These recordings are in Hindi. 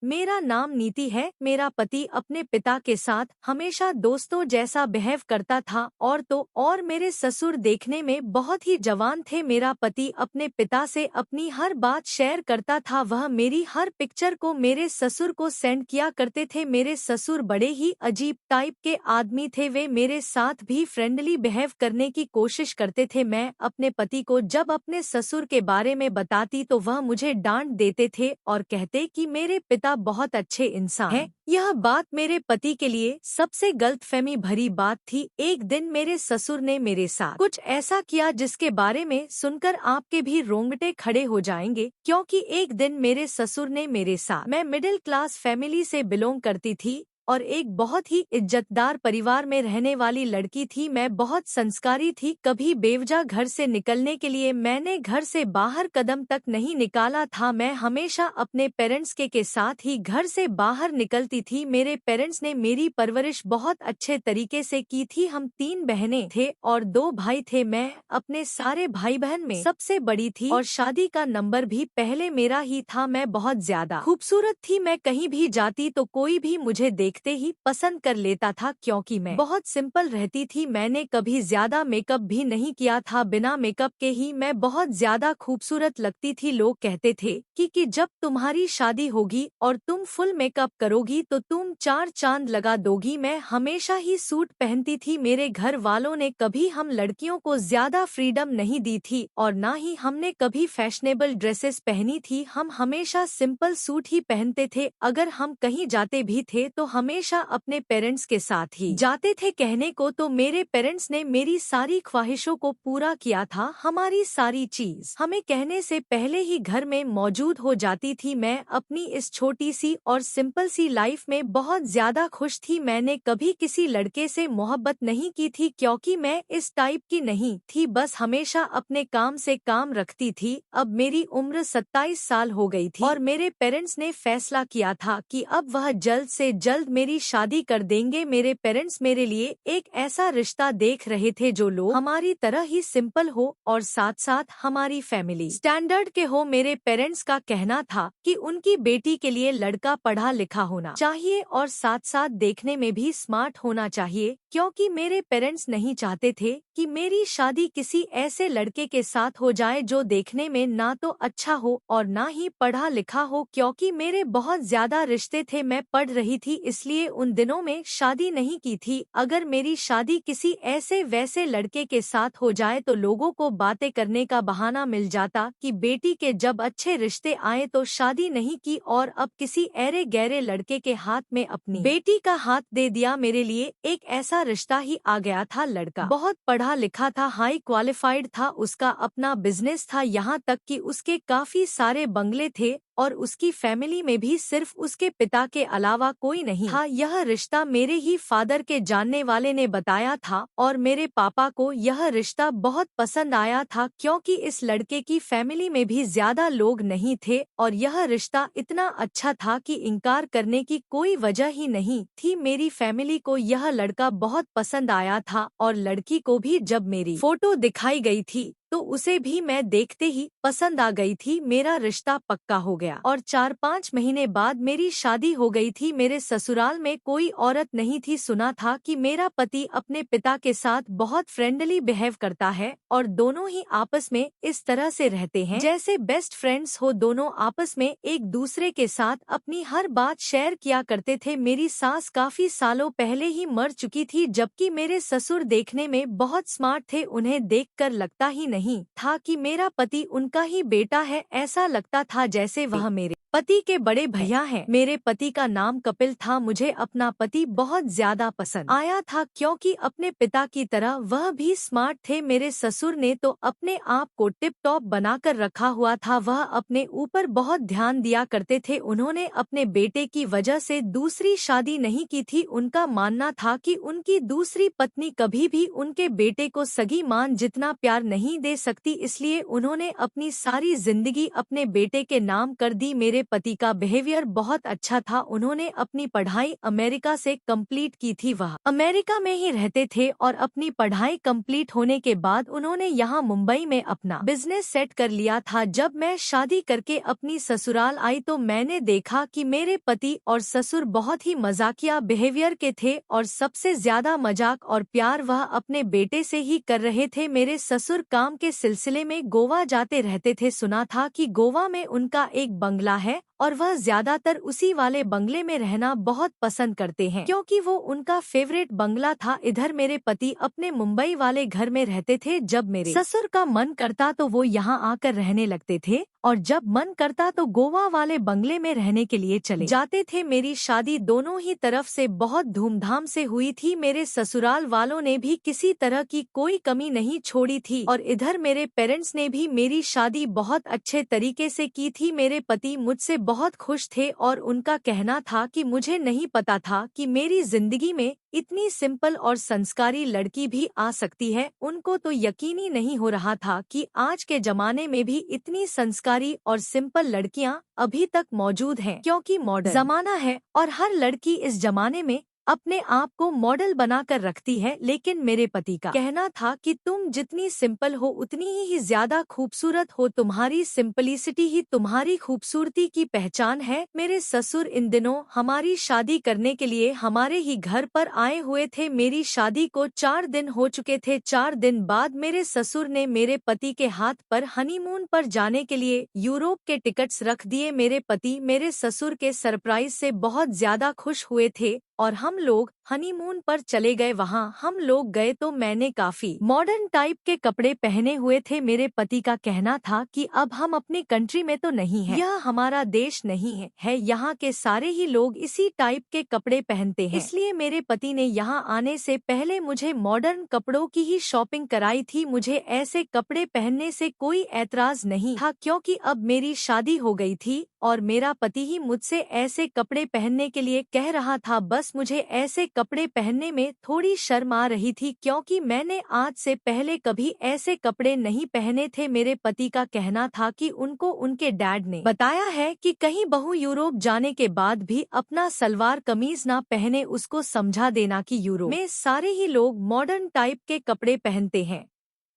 मेरा नाम नीति है। मेरा पति अपने पिता के साथ हमेशा दोस्तों जैसा बिहेव करता था और मेरे ससुर देखने में बहुत ही जवान थे। मेरा पति अपने पिता से अपनी हर बात शेयर करता था। वह मेरी हर पिक्चर को मेरे ससुर को सेंड किया करते थे। मेरे ससुर बड़े ही अजीब टाइप के आदमी थे। वे मेरे साथ भी फ्रेंडली बिहेव करने की कोशिश करते थे। मैं अपने पति को जब अपने ससुर के बारे में बताती तो वह मुझे डांट देते थे और कहते कि मेरे पिता बहुत अच्छे इंसान हैं। यह बात मेरे पति के लिए सबसे गलतफहमी भरी बात थी। एक दिन मेरे ससुर ने मेरे साथ कुछ ऐसा किया जिसके बारे में सुनकर आपके भी रोंगटे खड़े हो जाएंगे, क्योंकि एक दिन मेरे ससुर ने मेरे साथ, मैं मिडिल क्लास फैमिली से बिलोंग करती थी और एक बहुत ही इज्जतदार परिवार में रहने वाली लड़की थी। मैं बहुत संस्कारी थी। कभी बेवजह घर से निकलने के लिए मैंने घर से बाहर कदम तक नहीं निकाला था। मैं हमेशा अपने पेरेंट्स के साथ ही घर से बाहर निकलती थी। मेरे पेरेंट्स ने मेरी परवरिश बहुत अच्छे तरीके से की थी। हम 3 बहनें थे और 2 भाई थे। मैं अपने सारे भाई बहन में सबसे बड़ी थी और शादी का नंबर भी पहले मेरा ही था। मैं बहुत ज्यादा खूबसूरत थी। मैं कहीं भी जाती तो कोई भी मुझे देखते ही पसंद कर लेता था, क्योंकि मैं बहुत सिंपल रहती थी। मैंने कभी ज्यादा मेकअप भी नहीं किया था। बिना मेकअप के ही मैं बहुत ज्यादा खूबसूरत लगती थी। लोग कहते थे कि जब तुम्हारी शादी होगी और तुम फुल मेकअप करोगी तो तुम 4 चांद लगा दोगी। मैं हमेशा ही सूट पहनती थी। मेरे घर वालों ने कभी हम लड़कियों को ज्यादा फ्रीडम नहीं दी थी और ना ही हमने कभी फैशनेबल ड्रेसेस पहनी थी। हम हमेशा सिंपल सूट ही पहनते थे। अगर हम कहीं जाते भी थे तो हमेशा अपने पेरेंट्स के साथ ही जाते थे। कहने को तो मेरे पेरेंट्स ने मेरी सारी ख्वाहिशों को पूरा किया था। हमारी सारी चीज हमें कहने से पहले ही घर में मौजूद हो जाती थी। मैं अपनी इस छोटी सी और सिंपल सी लाइफ में बहुत ज्यादा खुश थी। मैंने कभी किसी लड़के से मोहब्बत नहीं की थी, क्योंकि मैं इस टाइप की नहीं थी। बस हमेशा अपने काम से काम रखती थी। अब मेरी उम्र 27 साल हो गई थी और मेरे पेरेंट्स ने फैसला किया था कि अब वह जल्द से जल्द मेरी शादी कर देंगे। मेरे पेरेंट्स मेरे लिए एक ऐसा रिश्ता देख रहे थे जो लोग हमारी तरह ही सिंपल हो और साथ साथ हमारी फैमिली स्टैंडर्ड के हो। मेरे पेरेंट्स का कहना था कि उनकी बेटी के लिए लड़का पढ़ा लिखा होना चाहिए और साथ साथ देखने में भी स्मार्ट होना चाहिए, क्योंकि मेरे पेरेंट्स नहीं चाहते थे कि मेरी शादी किसी ऐसे लड़के के साथ हो जाए जो देखने में ना तो अच्छा हो और ना ही पढ़ा लिखा हो, क्योंकि मेरे बहुत ज्यादा रिश्ते थे। मैं पढ़ रही थी इसलिए उन दिनों में शादी नहीं की थी। अगर मेरी शादी किसी ऐसे वैसे लड़के के साथ हो जाए तो लोगों को बातें करने का बहाना मिल जाता कि बेटी के जब अच्छे रिश्ते आए तो शादी नहीं की और अब किसी ऐरे गहरे लड़के के हाथ में अपनी बेटी का हाथ दे दिया। मेरे लिए एक ऐसा रिश्ता ही आ गया था। लड़का बहुत पढ़ा लिखा था, हाई क्वालिफाइड था, उसका अपना बिजनेस था, यहाँ तक कि उसके काफी सारे बंगले थे और उसकी फैमिली में भी सिर्फ उसके पिता के अलावा कोई नहीं था। यह रिश्ता मेरे ही फादर के जानने वाले ने बताया था और मेरे पापा को यह रिश्ता बहुत पसंद आया था, क्योंकि इस लड़के की फैमिली में भी ज्यादा लोग नहीं थे और यह रिश्ता इतना अच्छा था कि इनकार करने की कोई वजह ही नहीं थी। मेरी फैमिली को यह लड़का बहुत पसंद आया था और लड़की को भी जब मेरी फोटो दिखाई गई थी तो उसे भी मैं देखते ही पसंद आ गई थी। मेरा रिश्ता पक्का हो गया और 4-5 महीने बाद मेरी शादी हो गई थी। मेरे ससुराल में कोई औरत नहीं थी। सुना था कि मेरा पति अपने पिता के साथ बहुत फ्रेंडली बिहेव करता है और दोनों ही आपस में इस तरह से रहते हैं जैसे बेस्ट फ्रेंड्स हो। दोनों आपस में एक दूसरे के साथ अपनी हर बात शेयर किया करते थे। मेरी सास काफी सालों पहले ही मर चुकी थी, जबकि मेरे ससुर देखने में बहुत स्मार्ट थे। उन्हें देखकर लगता ही नहीं था कि मेरा पति उनका ही बेटा है। ऐसा लगता था जैसे वह मेरे पति के बड़े भैया हैं। मेरे पति का नाम कपिल था। मुझे अपना पति बहुत ज्यादा पसंद आया था, क्योंकि अपने पिता की तरह वह भी स्मार्ट थे। मेरे ससुर ने तो अपने आप को टिप टॉप बनाकर रखा हुआ था। वह अपने ऊपर बहुत ध्यान दिया करते थे। उन्होंने अपने बेटे की वजह से दूसरी शादी नहीं की थी। उनका मानना था कि उनकी दूसरी पत्नी कभी भी उनके बेटे को सगी मां जितना प्यार नहीं दे सकती, इसलिए उन्होंने अपनी सारी जिंदगी अपने बेटे के नाम कर दी। मेरे मेरे पति का बिहेवियर बहुत अच्छा था। उन्होंने अपनी पढ़ाई अमेरिका से कंप्लीट की थी। वह अमेरिका में ही रहते थे और अपनी पढ़ाई कंप्लीट होने के बाद उन्होंने यहाँ मुंबई में अपना बिजनेस सेट कर लिया था। जब मैं शादी करके अपनी ससुराल आई तो मैंने देखा कि मेरे पति और ससुर बहुत ही मजाकिया बिहेवियर के थे और सबसे ज्यादा मजाक और प्यार वह अपने बेटे से ही कर रहे थे। मेरे ससुर काम के सिलसिले में गोवा जाते रहते थे। सुना था कि गोवा में उनका एक बंगला है और वह ज्यादातर उसी वाले बंगले में रहना बहुत पसंद करते हैं क्योंकि वो उनका फेवरेट बंगला था। इधर मेरे पति अपने मुंबई वाले घर में रहते थे। जब मेरे ससुर का मन करता तो वो यहाँ आकर रहने लगते थे और जब मन करता तो गोवा वाले बंगले में रहने के लिए चले जाते थे। मेरी शादी दोनों ही तरफ से बहुत धूमधाम से हुई थी। मेरे ससुराल वालों ने भी किसी तरह की कोई कमी नहीं छोड़ी थी और इधर मेरे पेरेंट्स ने भी मेरी शादी बहुत अच्छे तरीके से की थी। मेरे पति मुझसे बहुत खुश थे और उनका कहना था कि मुझे नहीं पता था कि मेरी जिंदगी में इतनी सिंपल और संस्कारी लड़की भी आ सकती है। उनको तो यकीन ही नहीं हो रहा था कि आज के जमाने में भी इतनी संस्कारी और सिंपल लड़कियां अभी तक मौजूद हैं क्योंकि मॉडर्न जमाना है और हर लड़की इस जमाने में अपने आप को मॉडल बनाकर रखती है। लेकिन मेरे पति का कहना था कि तुम जितनी सिंपल हो उतनी ही ज्यादा खूबसूरत हो। तुम्हारी सिंपलिसिटी ही तुम्हारी खूबसूरती की पहचान है। मेरे ससुर इन दिनों हमारी शादी करने के लिए हमारे ही घर पर आए हुए थे। मेरी शादी को 4 दिन हो चुके थे। 4 दिन बाद मेरे ससुर ने मेरे पति के हाथ पर हनीमून पर जाने के लिए यूरोप के टिकट्स रख दिए। मेरे पति मेरे ससुर के सरप्राइज से बहुत ज्यादा खुश हुए थे और हम लोग हनीमून पर चले गए। वहाँ हम लोग गए तो मैंने काफी मॉडर्न टाइप के कपड़े पहने हुए थे। मेरे पति का कहना था कि अब हम अपनी कंट्री में तो नहीं है, यह हमारा देश नहीं है, यहाँ के सारे ही लोग इसी टाइप के कपड़े पहनते हैं। इसलिए मेरे पति ने यहाँ आने से पहले मुझे मॉडर्न कपड़ों की ही शॉपिंग कराई थी। मुझे ऐसे कपड़े पहनने से कोई ऐतराज नहीं था क्योंकि अब मेरी शादी हो गई थी और मेरा पति ही मुझसे ऐसे कपड़े पहनने के लिए कह रहा था। बस मुझे ऐसे कपड़े पहनने में थोड़ी शर्म आ रही थी क्योंकि मैंने आज से पहले कभी ऐसे कपड़े नहीं पहने थे। मेरे पति का कहना था कि उनको उनके डैड ने बताया है कि कहीं बहू यूरोप जाने के बाद भी अपना सलवार कमीज ना पहने। उसको समझा देना कि यूरोप में सारे ही लोग मॉडर्न टाइप के कपड़े पहनते हैं,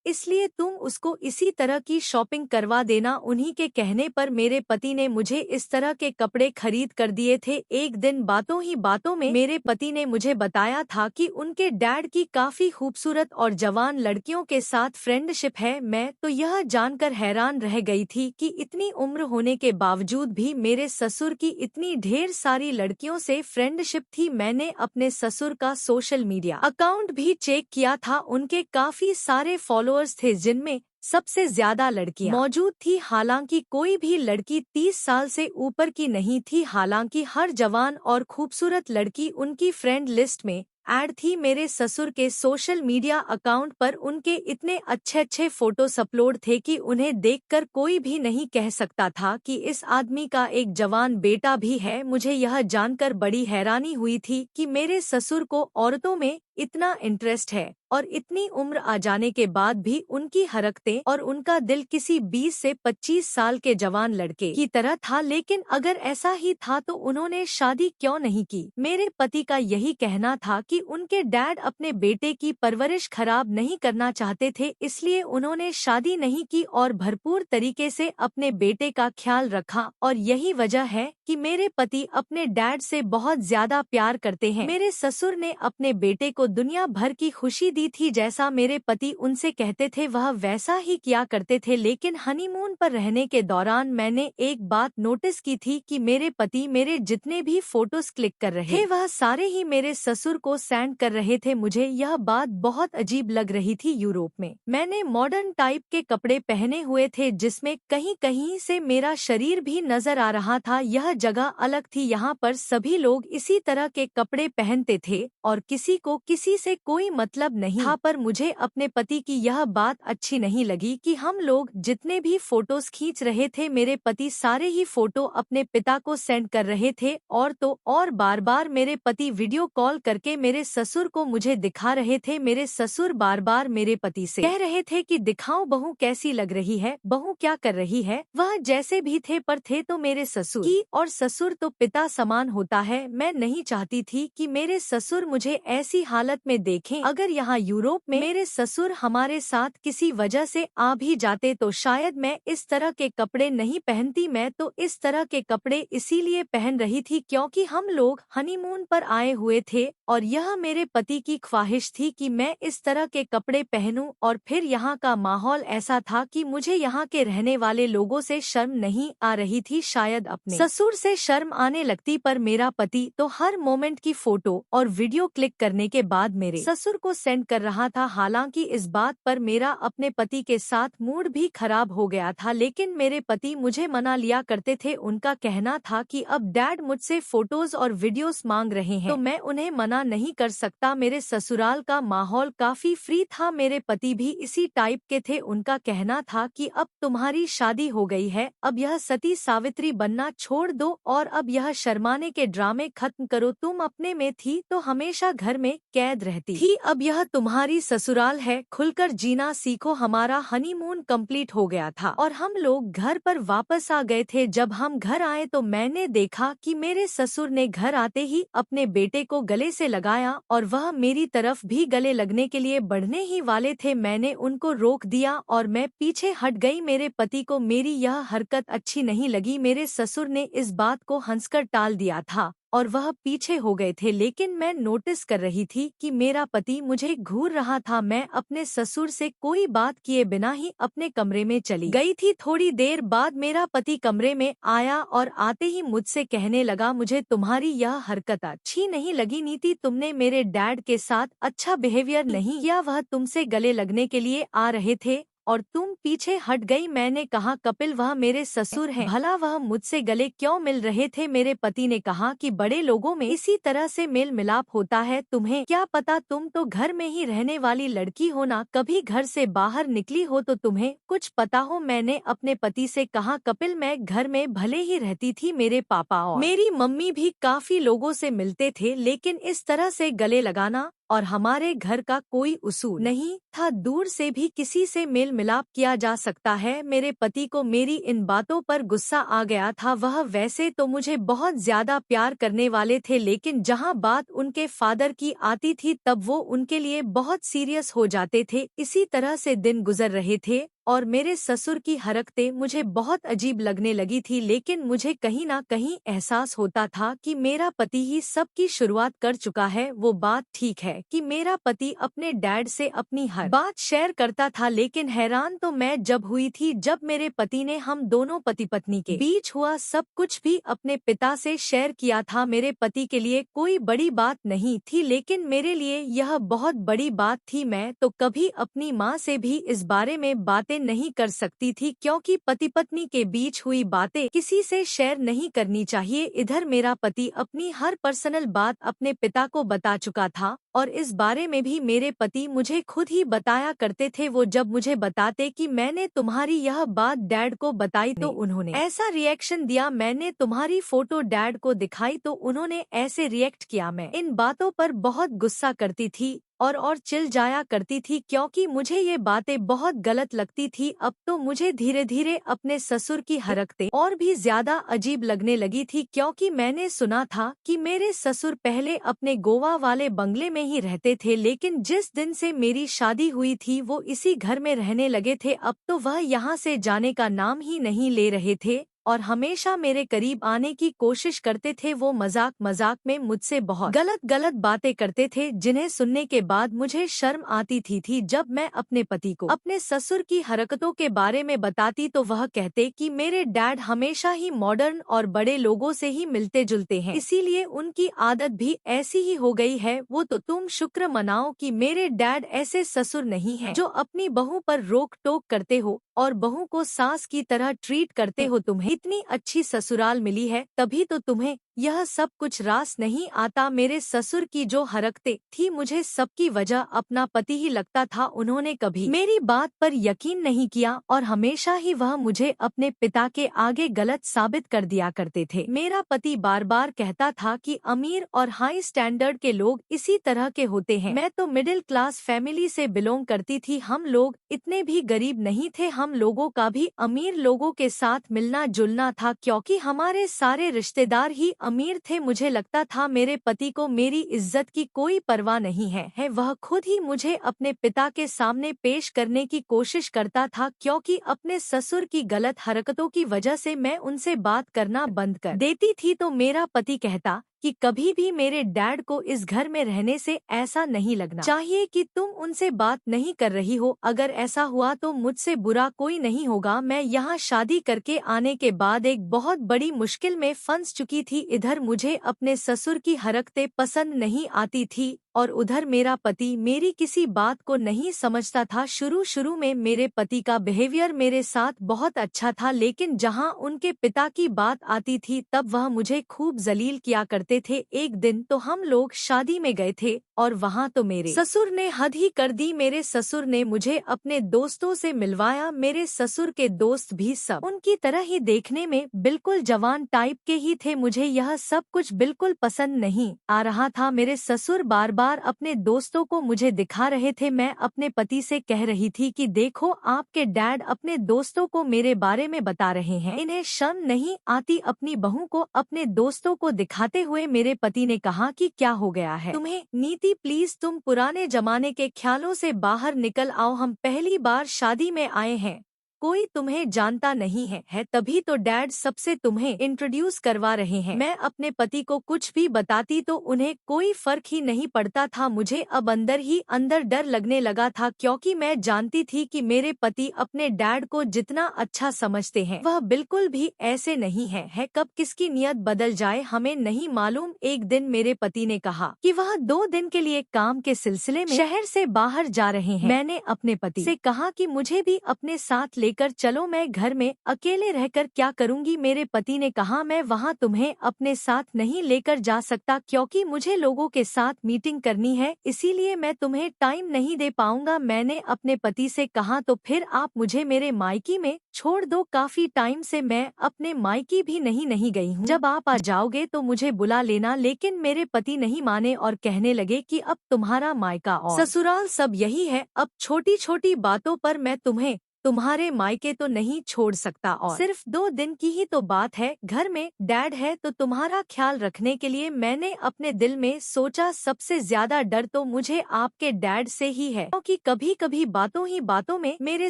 इसलिए तुम उसको इसी तरह की शॉपिंग करवा देना। उन्हीं के कहने पर मेरे पति ने मुझे इस तरह के कपड़े खरीद कर दिए थे। एक दिन बातों ही बातों में मेरे पति ने मुझे बताया था कि उनके डैड की काफी खूबसूरत और जवान लड़कियों के साथ फ्रेंडशिप है। मैं तो यह जानकर हैरान रह गई थी कि इतनी उम्र होने के बावजूद भी मेरे ससुर की इतनी ढेर सारी लड़कियों से फ्रेंडशिप थी। मैंने अपने ससुर का सोशल मीडिया अकाउंट भी चेक किया था। उनके काफी सारे फॉलोअर्स थे जिनमें सबसे ज्यादा लड़कियां मौजूद थी। हालांकि कोई भी लड़की 30 साल से ऊपर की नहीं थी। हालांकि हर जवान और खूबसूरत लड़की उनकी फ्रेंड लिस्ट में ऐड थी। मेरे ससुर के सोशल मीडिया अकाउंट पर उनके इतने अच्छे अच्छे फोटोज अपलोड थे कि उन्हें देखकर कोई भी नहीं कह सकता था कि इस आदमी का एक जवान बेटा भी है। मुझे यह जानकर बड़ी हैरानी हुई थी कि मेरे ससुर को औरतों में इतना इंटरेस्ट है और इतनी उम्र आ जाने के बाद भी उनकी हरकतें और उनका दिल किसी 20 से 25 साल के जवान लड़के की तरह था। लेकिन अगर ऐसा ही था तो उन्होंने शादी क्यों नहीं की? मेरे पति का यही कहना था कि उनके डैड अपने बेटे की परवरिश खराब नहीं करना चाहते थे, इसलिए उन्होंने शादी नहीं की और भरपूर तरीके से अपने बेटे का ख्याल रखा। और यही वजह है कि मेरे पति अपने डैड से बहुत ज्यादा प्यार करते हैं। मेरे ससुर ने अपने बेटे को दुनिया भर की खुशी दी थी। जैसा मेरे पति उनसे कहते थे वह वैसा ही किया करते थे। लेकिन हनीमून पर रहने के दौरान मैंने एक बात नोटिस की थी कि मेरे पति मेरे जितने भी फोटोज क्लिक कर रहे थे वह सारे ही मेरे ससुर को सेंड कर रहे थे। मुझे यह बात बहुत अजीब लग रही थी। यूरोप में मैंने मॉडर्न टाइप के कपड़े पहने हुए थे जिसमें कहीं कहीं से मेरा शरीर भी नजर आ रहा था। यह जगह अलग थी, यहाँ पर सभी लोग इसी तरह के कपड़े पहनते थे और किसी को किसी से कोई मतलब नहीं था। पर मुझे अपने पति की यह बात अच्छी नहीं लगी कि हम लोग जितने भी फोटोज खींच रहे थे, मेरे पति सारे ही फोटो अपने पिता को सेंड कर रहे थे और तो और बार बार मेरे पति वीडियो कॉल करके मेरे ससुर को मुझे दिखा रहे थे। मेरे ससुर बार बार मेरे पति से कह रहे थे कि दिखाओ बहू कैसी लग रही है, बहू क्या कर रही है। वह जैसे भी थे पर थे तो मेरे ससुर ही, और ससुर तो पिता समान होता है। मैं नहीं चाहती थी कि मेरे ससुर मुझे ऐसी हालत में देखें। अगर यहाँ यूरोप में मेरे ससुर हमारे साथ किसी वजह से आ भी जाते तो शायद मैं इस तरह के कपड़े नहीं पहनती। मैं तो इस तरह के कपड़े इसीलिए पहन रही थी क्योंकि हम लोग हनीमून पर आए हुए थे और यह मेरे पति की ख्वाहिश थी कि मैं इस तरह के कपड़े पहनूं। और फिर यहाँ का माहौल ऐसा था कि मुझे यहाँ के रहने वाले लोगों से शर्म नहीं आ रही थी। शायद अपने ससुर से शर्म आने लगती, पर मेरा पति तो हर मोमेंट की फोटो और वीडियो क्लिक करने के बाद मेरे ससुर को सेंड कर रहा था। हालांकि इस बात पर मेरा अपने पति के साथ मूड भी खराब हो गया था, लेकिन मेरे पति मुझे मना लिया करते थे। उनका कहना था कि अब डैड मुझसे फोटोज और वीडियोस मांग रहे हैं तो मैं उन्हें मना नहीं कर सकता। मेरे ससुराल का माहौल काफी फ्री था, मेरे पति भी इसी टाइप के थे। उनका कहना था कि अब तुम्हारी शादी हो गई है, अब यह सती सावित्री बनना छोड़ दो और अब यह शर्माने के ड्रामे खत्म करो। तुम अपने में थी तो हमेशा घर में कैद रहती थी, अब यह तुम्हारी ससुराल है, खुलकर जीना सीखो। हमारा हनीमून कंप्लीट हो गया था और हम लोग घर पर वापस आ गए थे। जब हम घर आए तो मैंने देखा कि मेरे ससुर ने घर आते ही अपने बेटे को गले से लगाया और वह मेरी तरफ भी गले लगने के लिए बढ़ने ही वाले थे। मैंने उनको रोक दिया और मैं पीछे हट गई। मेरे पति को मेरी यह हरकत अच्छी नहीं लगी। मेरे ससुर ने इस बात को हंसकर टाल दिया था और वह पीछे हो गए थे, लेकिन मैं नोटिस कर रही थी कि मेरा पति मुझे घूर रहा था। मैं अपने ससुर से कोई बात किए बिना ही अपने कमरे में चली गई थी। थोड़ी देर बाद मेरा पति कमरे में आया और आते ही मुझसे कहने लगा, मुझे तुम्हारी यह हरकत अच्छी नहीं लगी नीति, तुमने मेरे डैड के साथ अच्छा बिहेवियर नहीं किया। वह तुमसे गले लगने के लिए आ रहे थे और तुम पीछे हट गई। मैंने कहा, कपिल वह मेरे ससुर हैं, भला वह मुझसे गले क्यों मिल रहे थे। मेरे पति ने कहा कि बड़े लोगों में इसी तरह से मेल मिलाप होता है, तुम्हें क्या पता, तुम तो घर में ही रहने वाली लड़की हो ना, कभी घर से बाहर निकली हो तो तुम्हें कुछ पता हो। मैंने अपने पति से कहा, कपिल मैं घर में भले ही रहती थी, मेरे पापा और मेरी मम्मी भी काफी लोगों से मिलते थे, लेकिन इस तरह से गले लगाना और हमारे घर का कोई उसूल नहीं था। दूर से भी किसी से मेल मिलाप किया जा सकता है। मेरे पति को मेरी इन बातों पर गुस्सा आ गया था। वह वैसे तो मुझे बहुत ज्यादा प्यार करने वाले थे, लेकिन जहां बात उनके फादर की आती थी तब वो उनके लिए बहुत सीरियस हो जाते थे। इसी तरह से दिन गुजर रहे थे और मेरे ससुर की हरकतें मुझे बहुत अजीब लगने लगी थी, लेकिन मुझे कहीं ना कहीं एहसास होता था कि मेरा पति ही सब की शुरुआत कर चुका है। वो बात ठीक है कि मेरा पति अपने डैड से अपनी हर बात शेयर करता था, लेकिन हैरान तो मैं जब हुई थी जब मेरे पति ने हम दोनों पति पत्नी के बीच हुआ सब कुछ भी अपने पिता से शेयर किया था। मेरे पति के लिए कोई बड़ी बात नहीं थी, लेकिन मेरे लिए यह बहुत बड़ी बात थी। मैं तो कभी अपनी माँ से भी इस बारे में बातें नहीं कर सकती थी, क्योंकि पति पत्नी के बीच हुई बातें किसी से शेयर नहीं करनी चाहिए। इधर मेरा पति अपनी हर पर्सनल बात अपने पिता को बता चुका था और इस बारे में भी मेरे पति मुझे खुद ही बताया करते थे। वो जब मुझे बताते कि मैंने तुम्हारी यह बात डैड को बताई तो उन्होंने ऐसा रिएक्शन दिया, मैंने तुम्हारी फोटो डैड को दिखाई तो उन्होंने ऐसे रिएक्ट किया। मैं इन बातों पर बहुत गुस्सा करती थी और चिल जाया करती थी, क्योंकि मुझे ये बातें बहुत गलत लगती थी। अब तो मुझे धीरे धीरे अपने ससुर की हरकतें और भी ज्यादा अजीब लगने लगी थी, क्योंकि मैंने सुना था कि मेरे ससुर पहले अपने गोवा वाले बंगले में ही रहते थे, लेकिन जिस दिन से मेरी शादी हुई थी वो इसी घर में रहने लगे थे। अब तो वह यहाँ से जाने का नाम ही नहीं ले रहे थे और हमेशा मेरे करीब आने की कोशिश करते थे। वो मजाक मजाक में मुझसे बहुत गलत गलत बातें करते थे, जिन्हें सुनने के बाद मुझे शर्म आती थी। जब मैं अपने पति को अपने ससुर की हरकतों के बारे में बताती तो वह कहते कि मेरे डैड हमेशा ही मॉडर्न और बड़े लोगों से ही मिलते जुलते हैं, इसीलिए उनकी आदत भी ऐसी ही हो गई है। वो तो तुम शुक्र मनाओ कि मेरे डैड ऐसे ससुर नहीं हैं जो अपनी बहू पर रोक टोक करते हो और बहू को सास की तरह ट्रीट करते हो। तुम्हें इतनी अच्छी ससुराल मिली है, तभी तो तुम्हें यह सब कुछ रास नहीं आता। मेरे ससुर की जो हरकतें थी, मुझे सबकी वजह अपना पति ही लगता था। उन्होंने कभी मेरी बात पर यकीन नहीं किया और हमेशा ही वह मुझे अपने पिता के आगे गलत साबित कर दिया करते थे। मेरा पति बार बार कहता था कि अमीर और हाई स्टैंडर्ड के लोग इसी तरह के होते हैं। मैं तो मिडिल क्लास फैमिली से बिलोंग करती थी। हम लोग इतने भी गरीब नहीं थे। हम लोगों का भी अमीर लोगों के साथ मिलना जुलना था, क्योंकि हमारे सारे रिश्तेदार ही अमीर थे। मुझे लगता था मेरे पति को मेरी इज्जत की कोई परवाह नहीं है। वह खुद ही मुझे अपने पिता के सामने पेश करने की कोशिश करता था, क्योंकि अपने ससुर की गलत हरकतों की वजह से मैं उनसे बात करना बंद कर देती थी। तो मेरा पति कहता कि कभी भी मेरे डैड को इस घर में रहने से ऐसा नहीं लगना चाहिए कि तुम उनसे बात नहीं कर रही हो। अगर ऐसा हुआ तो मुझसे बुरा कोई नहीं होगा। मैं यहाँ शादी करके आने के बाद एक बहुत बड़ी मुश्किल में फंस चुकी थी। इधर मुझे अपने ससुर की हरकतें पसंद नहीं आती थी और उधर मेरा पति मेरी किसी बात को नहीं समझता था। शुरू शुरू में मेरे पति का बिहेवियर मेरे साथ बहुत अच्छा था, लेकिन जहां उनके पिता की बात आती थी तब वह मुझे खूब जलील किया करते थे। एक दिन तो हम लोग शादी में गए थे और वहां तो मेरे ससुर ने हद ही कर दी। मेरे ससुर ने मुझे अपने दोस्तों से मिलवाया। मेरे ससुर के दोस्त भी सब उनकी तरह ही देखने में बिल्कुल जवान टाइप के ही थे। मुझे यह सब कुछ बिल्कुल पसंद नहीं आ रहा था। मेरे ससुर बार बार अपने दोस्तों को मुझे दिखा रहे थे। मैं अपने पति से कह रही थी कि देखो, आपके डैड अपने दोस्तों को मेरे बारे में बता रहे हैं। इन्हें शर्म नहीं आती अपनी बहू को अपने दोस्तों को दिखाते हुए। मेरे पति ने कहा कि क्या हो गया है तुम्हें नीति, प्लीज तुम पुराने जमाने के ख्यालों से बाहर निकल आओ। हम पहली बार शादी में आए हैं, कोई तुम्हें जानता नहीं है तभी तो डैड सबसे तुम्हें इंट्रोड्यूस करवा रहे हैं। मैं अपने पति को कुछ भी बताती तो उन्हें कोई फर्क ही नहीं पड़ता था। मुझे अब अंदर ही अंदर डर लगने लगा था, क्योंकि मैं जानती थी कि मेरे पति अपने डैड को जितना अच्छा समझते हैं वह बिल्कुल भी ऐसे नहीं है। कब किसकी नियत बदल जाए हमें नहीं मालूम। एक दिन मेरे पति ने कहा कि वह 2 दिन के लिए काम के सिलसिले में शहर से बाहर जा रहे हैं। मैंने अपने पति से कहा कि मुझे भी अपने साथ कर चलो, मैं घर में अकेले रहकर क्या करूंगी। मेरे पति ने कहा मैं वहां तुम्हें अपने साथ नहीं लेकर जा सकता, क्योंकि मुझे लोगों के साथ मीटिंग करनी है, इसीलिए मैं तुम्हें टाइम नहीं दे पाऊंगा। मैंने अपने पति से कहा तो फिर आप मुझे मेरे मायके में छोड़ दो। काफी टाइम से मैं अपने मायके भी नहीं गई हूँ। जब आप आ जाओगे तो मुझे बुला लेना। लेकिन मेरे पति नहीं माने और कहने लगे कि अब तुम्हारा मायका और ससुराल सब यही है। अब छोटी छोटी बातों पर मैं तुम्हें तुम्हारे मायके तो नहीं छोड़ सकता, और सिर्फ 2 दिन की ही तो बात है। घर में डैड है तो तुम्हारा ख्याल रखने के लिए मैंने अपने दिल में सोचा सबसे ज्यादा डर तो मुझे आपके डैड से ही है, क्योंकि कभी कभी बातों ही बातों में मेरे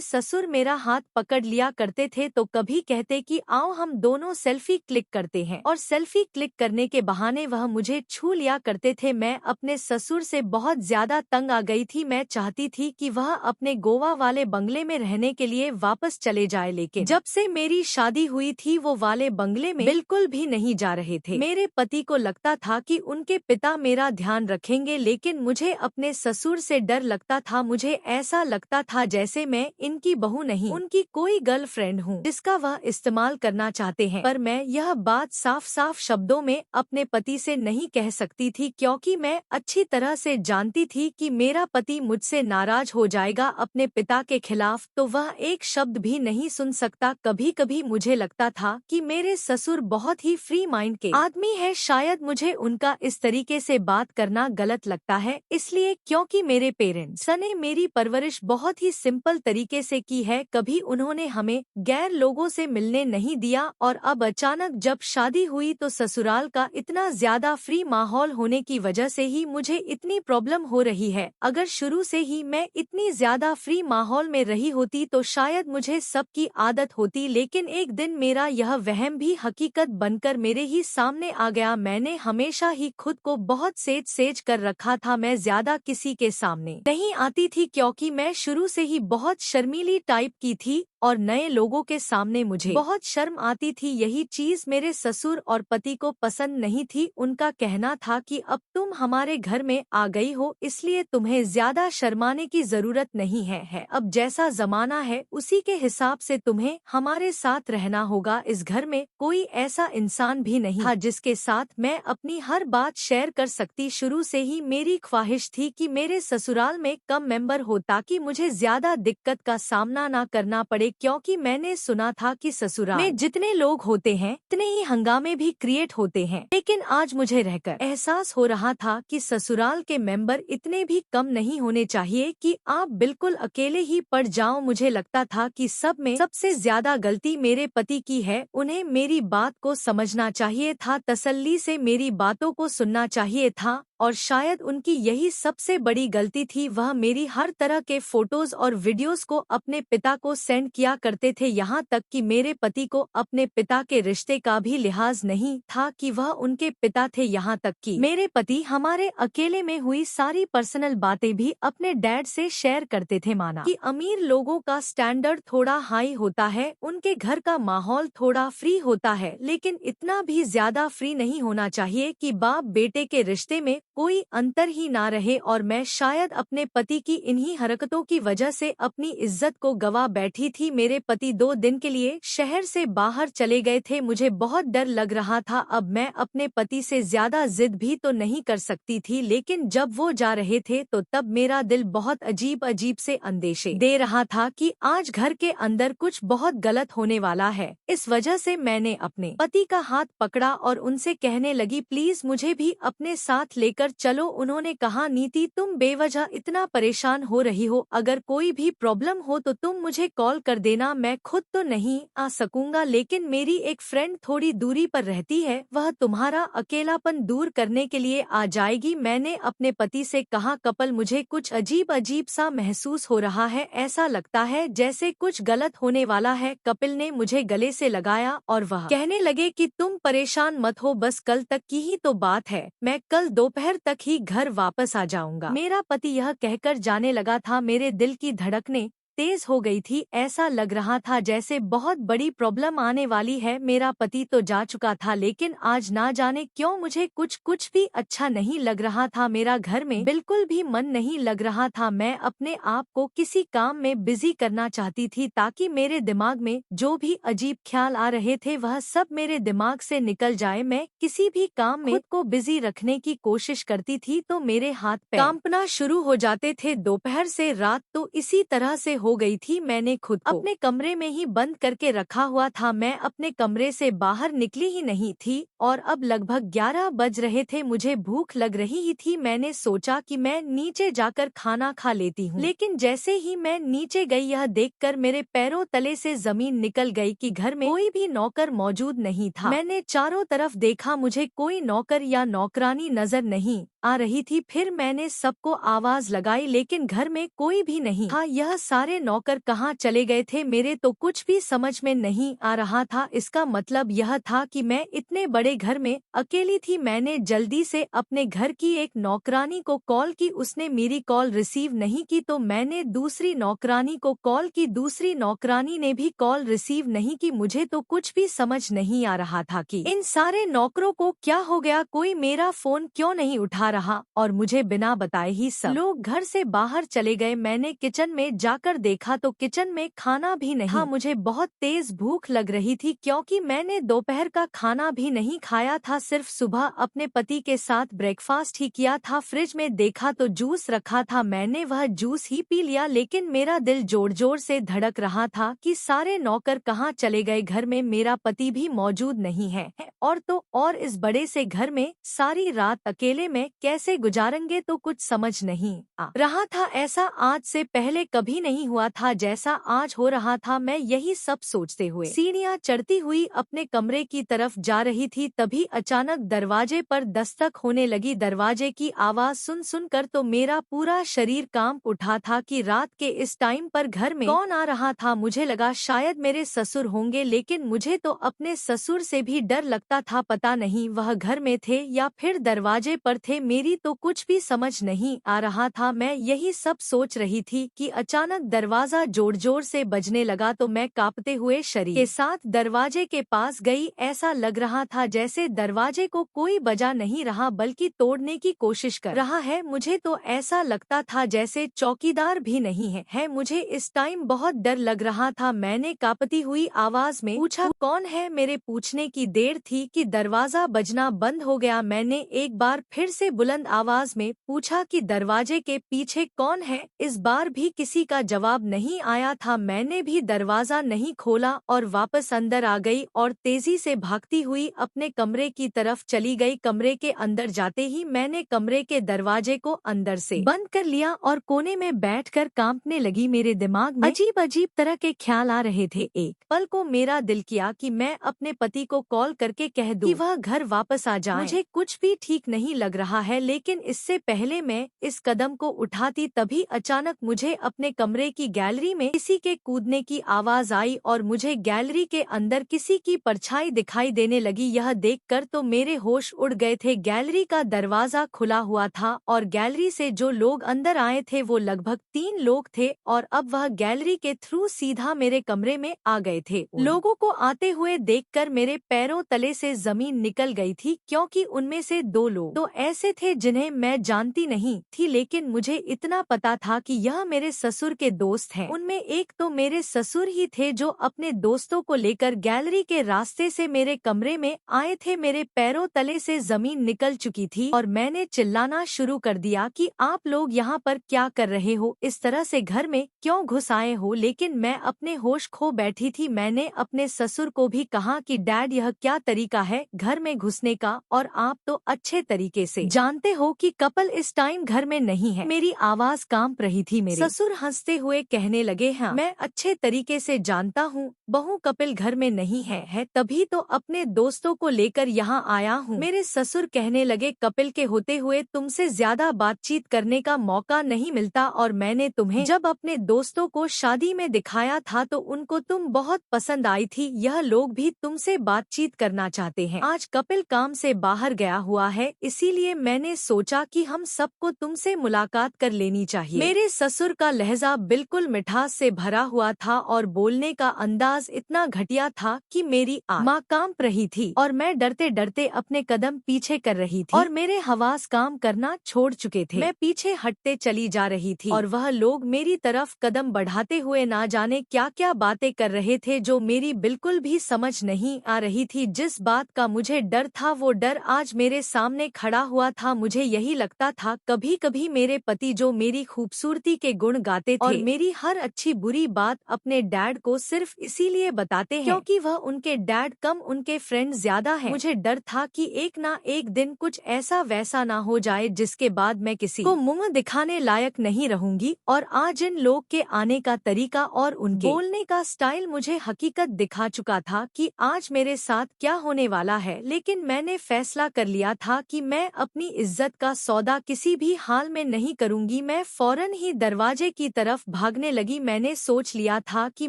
ससुर मेरा हाथ पकड़ लिया करते थे। तो कभी कहते कि आओ हम दोनों सेल्फी क्लिक करते हैं, और सेल्फी क्लिक करने के बहाने वह मुझे छू लिया करते थे। मैं अपने ससुर से बहुत ज्यादा तंग आ गई थी। मैं चाहती थी कि वह अपने गोवा वाले बंगले में रहने के लिए वापस चले जाए, लेकिन जब से मेरी शादी हुई थी वो वाले बंगले में बिल्कुल भी नहीं जा रहे थे। मेरे पति को लगता था कि उनके पिता मेरा ध्यान रखेंगे, लेकिन मुझे अपने ससुर से डर लगता था। मुझे ऐसा लगता था जैसे मैं इनकी बहू नहीं, उनकी कोई गर्लफ्रेंड हूँ जिसका वह इस्तेमाल करना चाहते हैं। पर मैं यह बात साफ साफ शब्दों में अपने पति से नहीं कह सकती थी, क्योंकि मैं अच्छी तरह से जानती थी कि मेरा पति मुझसे नाराज हो जाएगा अपने पिता के खिलाफ, तो वह एक शब्द भी नहीं सुन सकता। कभी कभी मुझे लगता था कि मेरे ससुर बहुत ही फ्री माइंड के आदमी है। शायद मुझे उनका इस तरीके से बात करना गलत लगता है, इसलिए क्योंकि मेरे पेरेंट्स ने मेरी परवरिश बहुत ही सिंपल तरीके से की है। कभी उन्होंने हमें गैर लोगों से मिलने नहीं दिया, और अब अचानक जब शादी हुई तो ससुराल का इतना ज्यादा फ्री माहौल होने की वजह से ही मुझे इतनी प्रॉब्लम हो रही है। अगर शुरू से ही मैं इतनी ज्यादा फ्री माहौल में रही होती तो शायद मुझे सबकी आदत होती। लेकिन एक दिन मेरा यह वहम भी हकीकत बनकर मेरे ही सामने आ गया। मैंने हमेशा ही खुद को बहुत सेज कर रखा था। मैं ज्यादा किसी के सामने नहीं आती थी, क्योंकि मैं शुरू से ही बहुत शर्मीली टाइप की थी और नए लोगों के सामने मुझे बहुत शर्म आती थी। यही चीज मेरे ससुर और पति को पसंद नहीं थी। उनका कहना था कि अब तुम हमारे घर में आ गई हो, इसलिए तुम्हें ज्यादा शर्माने की जरूरत नहीं है। अब जैसा जमाना है उसी के हिसाब से तुम्हें हमारे साथ रहना होगा। इस घर में कोई ऐसा इंसान भी नहीं था जिसके साथ मैं अपनी हर बात शेयर कर सकती। शुरू से ही मेरी ख्वाहिश थी कि मेरे ससुराल में कम मेंबर हो ताकि मुझे ज्यादा दिक्कत का सामना ना करना पड़े, क्योंकि मैंने सुना था कि ससुराल में जितने लोग होते हैं उतने ही हंगामे भी क्रिएट होते हैं। लेकिन आज मुझे रहकर एहसास हो रहा था कि ससुराल के मेंबर इतने भी कम नहीं होने चाहिए कि आप बिल्कुल अकेले ही पड़ जाओ। मुझे लगता था कि सब में सबसे ज्यादा गलती मेरे पति की है। उन्हें मेरी बात को समझना चाहिए था, तसल्ली से मेरी बातों को सुनना चाहिए था, और शायद उनकी यही सबसे बड़ी गलती थी। वह मेरी हर तरह के फोटोज और वीडियोस को अपने पिता को सेंड किया करते थे, यहाँ तक कि मेरे पति को अपने पिता के रिश्ते का भी लिहाज नहीं था कि वह उनके पिता थे। यहाँ तक कि मेरे पति हमारे अकेले में हुई सारी पर्सनल बातें भी अपने डैड से शेयर करते थे। माना कि अमीर लोगों का स्टैंडर्ड थोड़ा हाई होता है, उनके घर का माहौल थोड़ा फ्री होता है, लेकिन इतना भी ज्यादा फ्री नहीं होना चाहिए कि बाप बेटे के रिश्ते में कोई अंतर ही ना रहे। और मैं शायद अपने पति की इन्हीं हरकतों की वजह से अपनी इज्जत को गवा बैठी थी। मेरे पति 2 दिन के लिए शहर से बाहर चले गए थे। मुझे बहुत डर लग रहा था। अब मैं अपने पति से ज्यादा जिद भी तो नहीं कर सकती थी, लेकिन जब वो जा रहे थे तो तब मेरा दिल बहुत अजीब अजीब से अंदेशे दे रहा था कि आज घर के अंदर कुछ बहुत गलत होने वाला है। इस वजह से मैंने अपने पति का हाथ पकड़ा और उनसे कहने लगी, प्लीज मुझे भी अपने साथ लेकर चलो। उन्होंने कहा, नीति तुम बेवजह इतना परेशान हो रही हो, अगर कोई भी प्रॉब्लम हो तो तुम मुझे कॉल कर देना। मैं खुद तो नहीं आ सकूंगा, लेकिन मेरी एक फ्रेंड थोड़ी दूरी पर रहती है, वह तुम्हारा अकेलापन दूर करने के लिए आ जाएगी। मैंने अपने पति से कहा, कपल मुझे कुछ अजीब अजीब सा महसूस हो रहा है, ऐसा लगता है जैसे कुछ गलत होने वाला है। कपिल ने मुझे गले से लगाया और वह कहने लगे कि तुम परेशान मत हो, बस कल तक की ही तो बात है, मैं कल दोपहर तक ही घर वापस आ जाऊंगा। मेरा पति यह कहकर जाने लगा था। मेरे दिल की धड़कनें तेज हो गई थी। ऐसा लग रहा था जैसे बहुत बड़ी प्रॉब्लम आने वाली है। मेरा पति तो जा चुका था, लेकिन आज ना जाने क्यों मुझे कुछ भी अच्छा नहीं लग रहा था। मेरा घर में बिल्कुल भी मन नहीं लग रहा था। मैं अपने आप को किसी काम में बिजी करना चाहती थी ताकि मेरे दिमाग में जो भी अजीब ख्याल आ रहे थे वह सब मेरे दिमाग से निकल जाए। मैं किसी भी काम में खुद को बिजी रखने की कोशिश करती थी तो मेरे हाथ पैर कांपना शुरू हो जाते थे। दोपहर से रात तो इसी तरह से हो गई थी। मैंने खुद को अपने कमरे में ही बंद करके रखा हुआ था। मैं अपने कमरे से बाहर निकली ही नहीं थी और अब लगभग 11 बज रहे थे। मुझे भूख लग रही ही थी। मैंने सोचा कि मैं नीचे जाकर खाना खा लेती हूँ, लेकिन जैसे ही मैं नीचे गई यह देखकर मेरे पैरों तले से जमीन निकल गई कि घर में कोई भी नौकर मौजूद नहीं था। मैंने चारों तरफ देखा, मुझे कोई नौकर या नौकरानी नजर नहीं आ रही थी। फिर मैंने सबको आवाज लगाई, लेकिन घर में कोई भी नहीं था। यह सारे नौकर कहाँ चले गए थे? मेरे तो कुछ भी समझ में नहीं आ रहा था। इसका मतलब यह था कि मैं इतने बड़े घर में अकेली थी। मैंने जल्दी से अपने घर की एक नौकरानी को कॉल की। उसने मेरी कॉल रिसीव नहीं की तो मैंने दूसरी नौकरानी को कॉल की। दूसरी नौकरानी ने भी कॉल रिसीव नहीं की। मुझे तो कुछ भी समझ नहीं आ रहा था कि इन सारे नौकरों को क्या हो गया, कोई मेरा फोन क्यों नहीं उठा रहा, और मुझे बिना बताए ही सब लोग घर से बाहर चले गए। मैंने किचन में जाकर देखा तो किचन में खाना भी नहीं था। मुझे बहुत तेज भूख लग रही थी क्योंकि मैंने दोपहर का खाना भी नहीं खाया था, सिर्फ सुबह अपने पति के साथ ब्रेकफास्ट ही किया था। फ्रिज में देखा तो जूस रखा था, मैंने वह जूस ही पी लिया। लेकिन मेरा दिल जोर जोर से धड़क रहा था कि सारे नौकर कहाँ चले गए, घर में मेरा पति भी मौजूद नहीं है। और तो और इस बड़े से घर में सारी रात अकेले में कैसे गुजारेंगे, तो कुछ समझ नहीं आ रहा था। ऐसा आज से पहले कभी नहीं हुआ था जैसा आज हो रहा था। मैं यही सब सोचते हुए सीढ़ियां चढ़ती हुई अपने कमरे की तरफ जा रही थी, तभी अचानक दरवाजे पर दस्तक होने लगी। दरवाजे की आवाज सुनकर तो मेरा पूरा शरीर कांप उठा था कि रात के इस टाइम पर घर में कौन आ रहा था। मुझे लगा शायद मेरे ससुर होंगे, लेकिन मुझे तो अपने ससुर से भी डर लगता था। पता नहीं वह घर में थे या फिर दरवाजे पर थे। मेरी तो कुछ भी समझ नहीं आ रहा था। मैं यही सब सोच रही थी कि अचानक दरवाजा जोर जोर से बजने लगा तो मैं कांपते हुए शरीर के साथ दरवाजे के पास गई। ऐसा लग रहा था जैसे दरवाजे को कोई बजा नहीं रहा बल्कि तोड़ने की कोशिश कर रहा है। मुझे तो ऐसा लगता था जैसे चौकीदार भी नहीं है। मुझे इस टाइम बहुत डर लग रहा था। मैंने कांपती हुई आवाज में पूछा, कौन है? मेरे पूछने की देर थी कि दरवाजा बजना बंद हो गया। मैंने एक बार फिर से बुलंद आवाज में पूछा कि दरवाजे के पीछे कौन है? इस बार भी किसी का जवाब नहीं आया था। मैंने भी दरवाजा नहीं खोला और वापस अंदर आ गई और तेजी से भागती हुई अपने कमरे की तरफ चली गई। कमरे के अंदर जाते ही मैंने कमरे के दरवाजे को अंदर से बंद कर लिया और कोने में बैठकर कांपने लगी। मेरे दिमाग में अजीब अजीब तरह के ख्याल आ रहे थे। एक पल को मेरा दिल किया कि मैं अपने पति को कॉल करके कह दूं कि वह घर वापस आ जाए। मुझे कुछ भी ठीक नहीं लग रहा है, लेकिन इससे पहले मैं इस कदम को उठाती तभी अचानक मुझे अपने कमरे की गैलरी में किसी के कूदने की आवाज आई और मुझे गैलरी के अंदर किसी की परछाई दिखाई देने लगी। यह देखकर तो मेरे होश उड़ गए थे। गैलरी का दरवाजा खुला हुआ था और गैलरी से जो लोग अंदर आए थे वो लगभग 3 लोग थे और अब वह गैलरी के थ्रू सीधा मेरे कमरे में आ गए थे। लोगों को आते हुए देखकर मेरे पैरों तले से जमीन निकल गई थी, क्योंकि उनमें से 2 लोग तो ऐसे थे जिन्हें मैं जानती नहीं थी, लेकिन मुझे इतना पता था कि यह मेरे ससुर के दोस्त हैं। उनमें एक तो मेरे ससुर ही थे जो अपने दोस्तों को लेकर गैलरी के रास्ते से मेरे कमरे में आए थे। मेरे पैरों तले से जमीन निकल चुकी थी और मैंने चिल्लाना शुरू कर दिया कि आप लोग यहाँ पर क्या कर रहे हो? इस तरह से घर में क्यों घुस आए हो? लेकिन मैं अपने होश खो बैठी थी। मैंने अपने ससुर को भी कहा कि डैड, यह क्या तरीका है घर में घुसने का? और आप तो अच्छे तरीके से जानते हो कि कपिल इस टाइम घर में नहीं है। मेरी आवाज कांप रही थी। मेरे ससुर हंसते हुए कहने लगे, हाँ मैं अच्छे तरीके से जानता हूँ बहू, कपिल घर में नहीं है तभी तो अपने दोस्तों को लेकर यहाँ आया हूँ। मेरे ससुर कहने लगे, कपिल के होते हुए तुमसे ज्यादा बातचीत करने का मौका नहीं मिलता और मैंने तुम्हें जब अपने दोस्तों को शादी में दिखाया था तो उनको तुम बहुत पसंद आई थी। यह लोग भी तुमसे बातचीत करना चाहते हैं। आज कपिल काम से बाहर गया हुआ है, इसीलिए मैंने सोचा कि हम सबको तुमसे मुलाकात कर लेनी चाहिए। मेरे ससुर का लहजा बिल्कुल मिठास से भरा हुआ था और बोलने का अंदाज इतना घटिया था कि मेरी आत्मा कांप रही थी और मैं डरते डरते अपने कदम पीछे कर रही थी और मेरे हवास काम करना छोड़ चुके थे। मैं पीछे हटते चली जा रही थी और वह लोग मेरी तरफ कदम बढ़ाते हुए ना जाने क्या क्या बातें कर रहे थे जो मेरी बिल्कुल भी समझ नहीं आ रही थी। जिस बात का मुझे डर था वो डर आज मेरे सामने खड़ा हुआ था। मुझे यही लगता था कभी कभी मेरे पति जो मेरी खूबसूरती के गुण गाते थे और मेरी हर अच्छी बुरी बात अपने डैड को सिर्फ इसीलिए बताते हैं क्योंकि वह उनके डैड कम उनके फ्रेंड ज्यादा हैं। मुझे डर था कि एक ना एक दिन कुछ ऐसा वैसा ना हो जाए जिसके बाद मैं किसी को मुंह दिखाने लायक नहीं रहूंगी। और आज इन लोग के आने का तरीका और उनके बोलने का स्टाइल मुझे हकीकत दिखा चुका था कि आज मेरे साथ क्या होने वाला है। लेकिन मैंने फैसला कर लिया था कि मैं अपनी इज्जत का सौदा किसी भी हाल में नहीं करूंगी। मैं फौरन ही दरवाजे की तरफ भागने लगी। मैंने सोच लिया था कि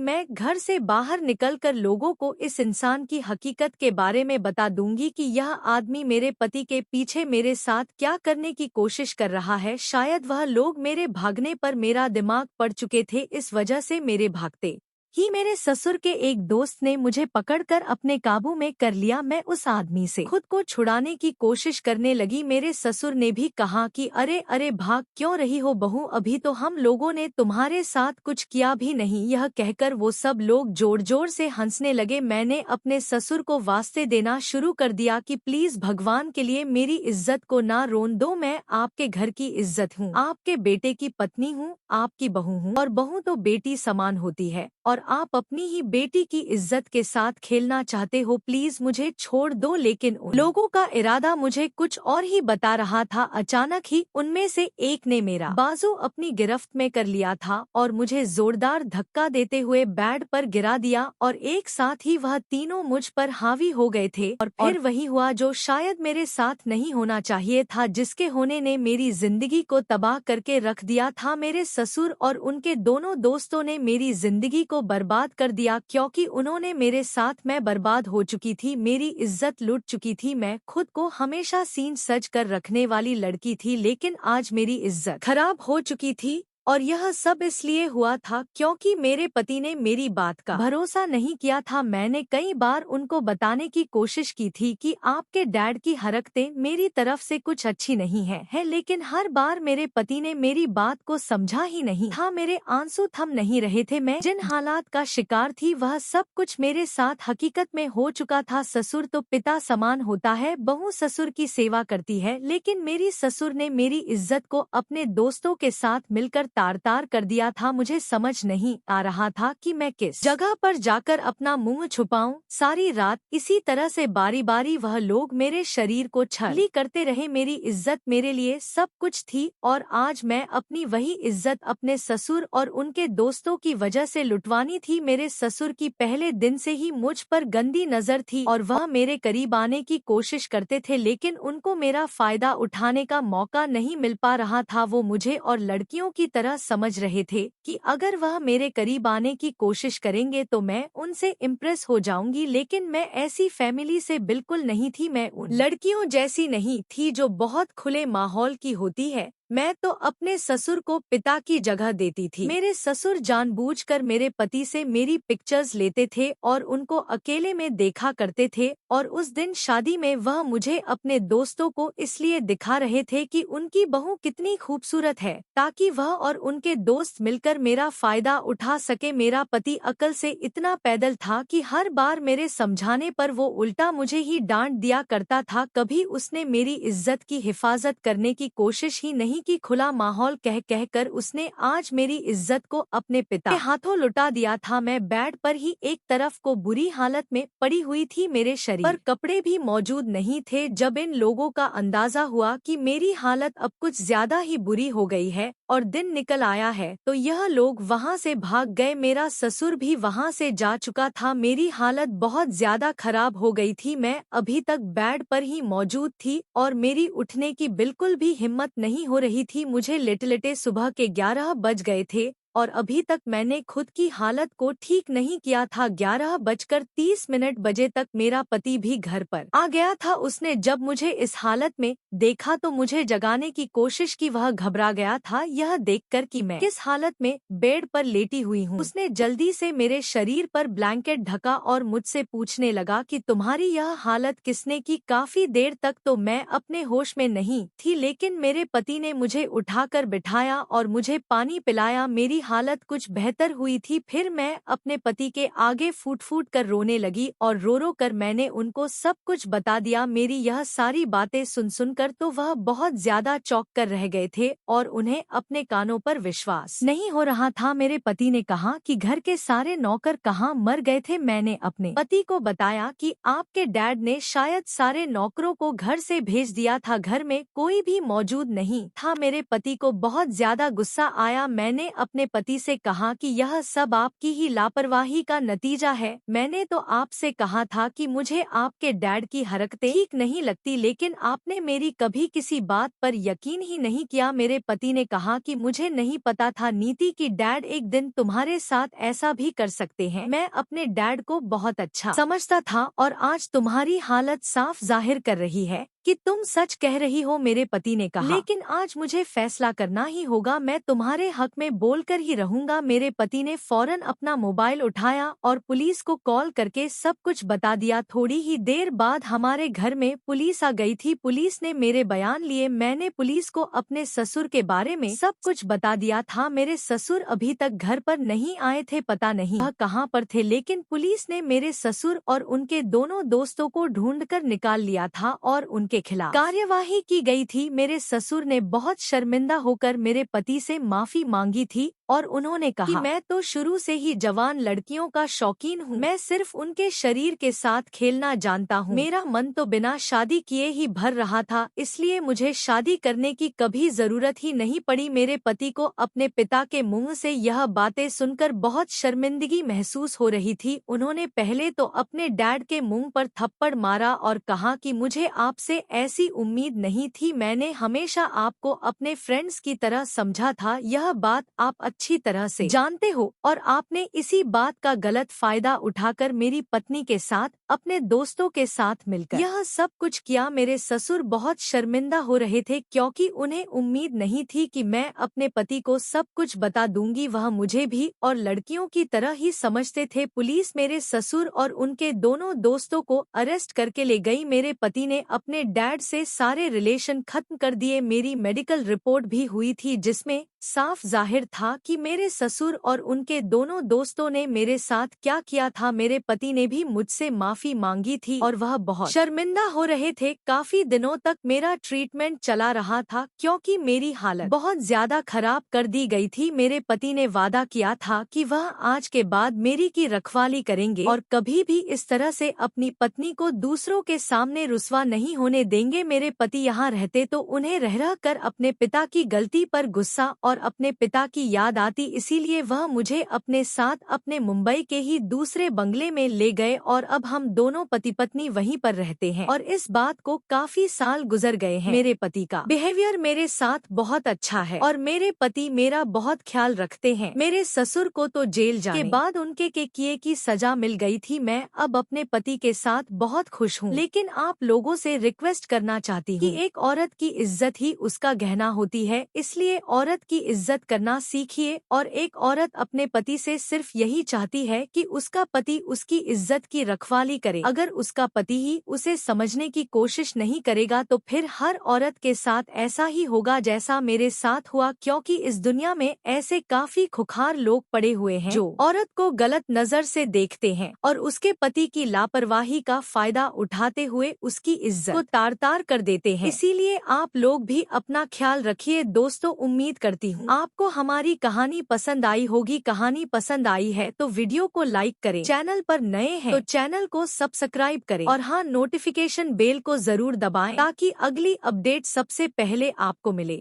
मैं घर से बाहर निकलकर लोगों को इस इंसान की हकीकत के बारे में बता दूंगी कि यह आदमी मेरे पति के पीछे मेरे साथ क्या करने की कोशिश कर रहा है। शायद वह लोग मेरे भागने पर मेरा दिमाग पड़ चुके थे, इस वजह से मेरे भागते ही मेरे ससुर के एक दोस्त ने मुझे पकड़कर अपने काबू में कर लिया। मैं उस आदमी से खुद को छुड़ाने की कोशिश करने लगी। मेरे ससुर ने भी कहा कि अरे अरे भाग क्यों रही हो बहू, अभी तो हम लोगों ने तुम्हारे साथ कुछ किया भी नहीं। यह कहकर वो सब लोग जोर जोर से हंसने लगे। मैंने अपने ससुर को वास्ते देना शुरू कर दिया कि प्लीज भगवान के लिए मेरी इज्जत को ना रोन दो। मैं आपके घर की इज्जत हूँ, आपके बेटे की पत्नी हूँ, आपकी बहू हूँ और बहू तो बेटी समान होती है और आप अपनी ही बेटी की इज्जत के साथ खेलना चाहते हो। प्लीज मुझे छोड़ दो। लेकिन उन लोगों का इरादा मुझे कुछ और ही बता रहा था। अचानक ही उनमें से एक ने मेरा बाजू अपनी गिरफ्त में कर लिया था और मुझे जोरदार धक्का देते हुए बेड पर गिरा दिया और एक साथ ही वह तीनों मुझ पर हावी हो गए थे। और फिर वही हुआ जो शायद मेरे साथ नहीं होना चाहिए था, जिसके होने ने मेरी जिंदगी को तबाह करके रख दिया था। मेरे ससुर और उनके दोनों दोस्तों ने मेरी जिंदगी को बर्बाद कर दिया, क्योंकि उन्होंने मेरे साथ मैं बर्बाद हो चुकी थी, मेरी इज्जत लुट चुकी थी। मैं खुद को हमेशा सीन सज कर रखने वाली लड़की थी, लेकिन आज मेरी इज्जत खराब हो चुकी थी। और यह सब इसलिए हुआ था क्योंकि मेरे पति ने मेरी बात का भरोसा नहीं किया था। मैंने कई बार उनको बताने की कोशिश की थी कि आपके डैड की हरकतें मेरी तरफ से कुछ अच्छी नहीं है, लेकिन हर बार मेरे पति ने मेरी बात को समझा ही नहीं था। मेरे आंसू थम नहीं रहे थे। मैं जिन हालात का शिकार थी वह सब कुछ मेरे साथ हकीकत में हो चुका था। ससुर तो पिता समान होता है, बहू ससुर की सेवा करती है, लेकिन मेरी ससुर ने मेरी इज्जत को अपने दोस्तों के साथ मिलकर तार-तार कर दिया था। मुझे समझ नहीं आ रहा था कि मैं किस जगह पर जाकर अपना मुंह छुपाऊं। सारी रात इसी तरह से बारी-बारी वह लोग मेरे शरीर को छली करते रहे। मेरी इज्जत मेरे लिए सब कुछ थी, और आज मैं अपनी वही इज्जत अपने ससुर और उनके दोस्तों की वजह से लुटवानी थी। मेरे ससुर की पहले दिन से ही मुझ पर गंदी नजर थी और वह मेरे करीब आने की कोशिश करते थे, लेकिन उनको मेरा फायदा उठाने का मौका नहीं मिल पा रहा था। वो मुझे और लड़कियों की तरह समझ रहे थे कि अगर वह मेरे करीब आने की कोशिश करेंगे तो मैं उनसे इम्प्रेस हो जाऊंगी, लेकिन मैं ऐसी फैमिली से बिल्कुल नहीं थी। मैं उन लड़कियों जैसी नहीं थी जो बहुत खुले माहौल की होती है। मैं तो अपने ससुर को पिता की जगह देती थी। मेरे ससुर जानबूझकर मेरे पति से मेरी पिक्चर्स लेते थे और उनको अकेले में देखा करते थे, और उस दिन शादी में वह मुझे अपने दोस्तों को इसलिए दिखा रहे थे कि उनकी बहू कितनी खूबसूरत है, ताकि वह और उनके दोस्त मिलकर मेरा फायदा उठा सके। मेरा पति अकल से इतना पैदल था कि हर बार मेरे समझाने पर वो उल्टा मुझे ही डांट दिया करता था। कभी उसने मेरी इज्जत की हिफाजत करने की कोशिश ही नहीं की। खुला माहौल कह कह कर उसने आज मेरी इज्जत को अपने पिता के हाथों लुटा दिया था। मैं बेड पर ही एक तरफ को बुरी हालत में पड़ी हुई थी, मेरे शरीर पर कपड़े भी मौजूद नहीं थे। जब इन लोगों का अंदाजा हुआ कि मेरी हालत अब कुछ ज्यादा ही बुरी हो गई है और दिन निकल आया है, तो यह लोग वहां से भाग गए। मेरा ससुर भी वहां से जा चुका था। मेरी हालत बहुत ज्यादा खराब हो गई थी। मैं अभी तक बेड पर ही मौजूद थी और मेरी उठने की बिल्कुल भी हिम्मत नहीं हो रही थी। मुझे लेटे-लेटे सुबह के 11 बज गए थे और अभी तक मैंने खुद की हालत को ठीक नहीं किया था। 11:30 बजे तक मेरा पति भी घर पर आ गया था। उसने जब मुझे इस हालत में देखा तो मुझे जगाने की कोशिश की। वह घबरा गया था यह देखकर कि मैं किस हालत में बेड पर लेटी हुई हूँ। उसने जल्दी से मेरे शरीर पर ब्लैंकेट ढका और मुझसे पूछने लगा कि तुम्हारी यह हालत किसने की। काफी देर तक तो मैं अपने होश में नहीं थी, लेकिन मेरे पति ने मुझे उठाकर बिठाया और मुझे पानी पिलाया। मेरी हालत कुछ बेहतर हुई थी। फिर मैं अपने पति के आगे फूट फूट कर रोने लगी और रो रो कर मैंने उनको सब कुछ बता दिया। मेरी यह सारी बातें सुन सुनकर तो वह बहुत ज्यादा चौंक कर रह गए थे और उन्हें अपने कानों पर विश्वास नहीं हो रहा था। मेरे पति ने कहा कि घर के सारे नौकर कहाँ मर गए थे। मैंने अपने पति को बताया कि आपके डैड ने शायद सारे नौकरों को घर से भेज दिया था, घर में कोई भी मौजूद नहीं था। मेरे पति को बहुत ज्यादा गुस्सा आया। मैंने अपने पति से कहा कि यह सब आपकी ही लापरवाही का नतीजा है। मैंने तो आपसे कहा था कि मुझे आपके डैड की हरकतें ठीक नहीं लगती, लेकिन आपने मेरी कभी किसी बात पर यकीन ही नहीं किया। मेरे पति ने कहा कि मुझे नहीं पता था नीति कि डैड एक दिन तुम्हारे साथ ऐसा भी कर सकते हैं। मैं अपने डैड को बहुत अच्छा समझता था और आज तुम्हारी हालत साफ जाहिर कर रही है कि तुम सच कह रही हो। मेरे पति ने कहा, लेकिन आज मुझे फैसला करना ही होगा, मैं तुम्हारे हक में बोलकर ही रहूंगा। मेरे पति ने फौरन अपना मोबाइल उठाया और पुलिस को कॉल करके सब कुछ बता दिया। थोड़ी ही देर बाद हमारे घर में पुलिस आ गई थी। पुलिस ने मेरे बयान लिए। मैंने पुलिस को अपने ससुर के बारे में सब कुछ बता दिया था। मेरे ससुर अभी तक घर पर नहीं आए थे, पता नहीं वह कहाँ पर थे, लेकिन पुलिस ने मेरे ससुर और उनके दोनों दोस्तों को ढूंढकर निकाल लिया था और उनके खिलाफ कार्यवाही की गई थी। मेरे ससुर ने बहुत शर्मिंदा होकर मेरे पति से माफी मांगी थी और उन्होंने कहा कि मैं तो शुरू से ही जवान लड़कियों का शौकीन हूँ, मैं सिर्फ उनके शरीर के साथ खेलना जानता हूँ। मेरा मन तो बिना शादी किए ही भर रहा था, इसलिए मुझे शादी करने की कभी जरूरत ही नहीं पड़ी। मेरे पति को अपने पिता के मुंह से यह बातें सुनकर बहुत शर्मिंदगी महसूस हो रही थी। उन्होंने पहले तो अपने डैड के मुंह पर थप्पड़ मारा और कहा कि मुझे आपसे ऐसी उम्मीद नहीं थी, मैंने हमेशा आपको अपने फ्रेंड्स की तरह समझा था। यह बात आप अच्छी तरह से जानते हो और आपने इसी बात का गलत फायदा उठाकर मेरी पत्नी के साथ अपने दोस्तों के साथ मिलकर यह सब कुछ किया। मेरे ससुर बहुत शर्मिंदा हो रहे थे क्योंकि उन्हें उम्मीद नहीं थी कि मैं अपने पति को सब कुछ बता दूंगी। वह मुझे भी और लड़कियों की तरह ही समझते थे। पुलिस मेरे ससुर और उनके दोनों दोस्तों को अरेस्ट करके ले गई। मेरे पति ने अपने डैड से सारे रिलेशन खत्म कर दिए। मेरी मेडिकल रिपोर्ट भी हुई थी जिसमें साफ जाहिर था कि मेरे ससुर और उनके दोनों दोस्तों ने मेरे साथ क्या किया था। मेरे पति ने भी मुझसे माफी मांगी थी और वह बहुत शर्मिंदा हो रहे थे। काफी दिनों तक मेरा ट्रीटमेंट चला रहा था क्योंकि मेरी हालत बहुत ज्यादा खराब कर दी गई थी। मेरे पति ने वादा किया था कि वह आज के बाद मेरी की रखवाली करेंगे और कभी भी इस तरह से अपनी पत्नी को दूसरों के सामने रुस्वा नहीं होने देंगे। मेरे पति यहाँ रहते तो उन्हें रह कर अपने पिता की गलती पर गुस्सा और अपने पिता की याद आती, इसीलिए वह मुझे अपने साथ अपने मुंबई के ही दूसरे बंगले में ले गए और अब हम दोनों पति पत्नी वहीं पर रहते हैं और इस बात को काफी साल गुजर गए हैं। मेरे पति का बिहेवियर मेरे साथ बहुत अच्छा है और मेरे पति मेरा बहुत ख्याल रखते हैं। मेरे ससुर को तो जेल जाने के बाद उनके किए की सजा मिल गई थी। मैं अब अपने पति के साथ बहुत खुश हूँ, लेकिन आप लोगों से रिक्वेस्ट करना चाहती हूँ कि एक औरत की इज्जत ही उसका गहना होती है, इसलिए औरत की इज्जत करना सीखिए। और एक औरत अपने पति से सिर्फ यही चाहती है कि उसका पति उसकी इज्जत की रखवाली करे। अगर उसका पति ही उसे समझने की कोशिश नहीं करेगा तो फिर हर औरत के साथ ऐसा ही होगा जैसा मेरे साथ हुआ, क्योंकि इस दुनिया में ऐसे काफी खुखार लोग पड़े हुए हैं जो औरत को गलत नजर से देखते हैं और उसके पति की लापरवाही का फायदा उठाते हुए उसकी इज्जत को तार-तार कर देते हैं। इसीलिए आप लोग भी अपना ख्याल रखिए दोस्तों। उम्मीद करती हूँ आपको हमारी कहानी पसंद आई होगी। कहानी पसंद आई है तो वीडियो को लाइक करें, चैनल पर नए हैं तो चैनल को सब्सक्राइब करें और हाँ, नोटिफिकेशन बेल को जरूर दबाएं ताकि अगली अपडेट सबसे पहले आपको मिले।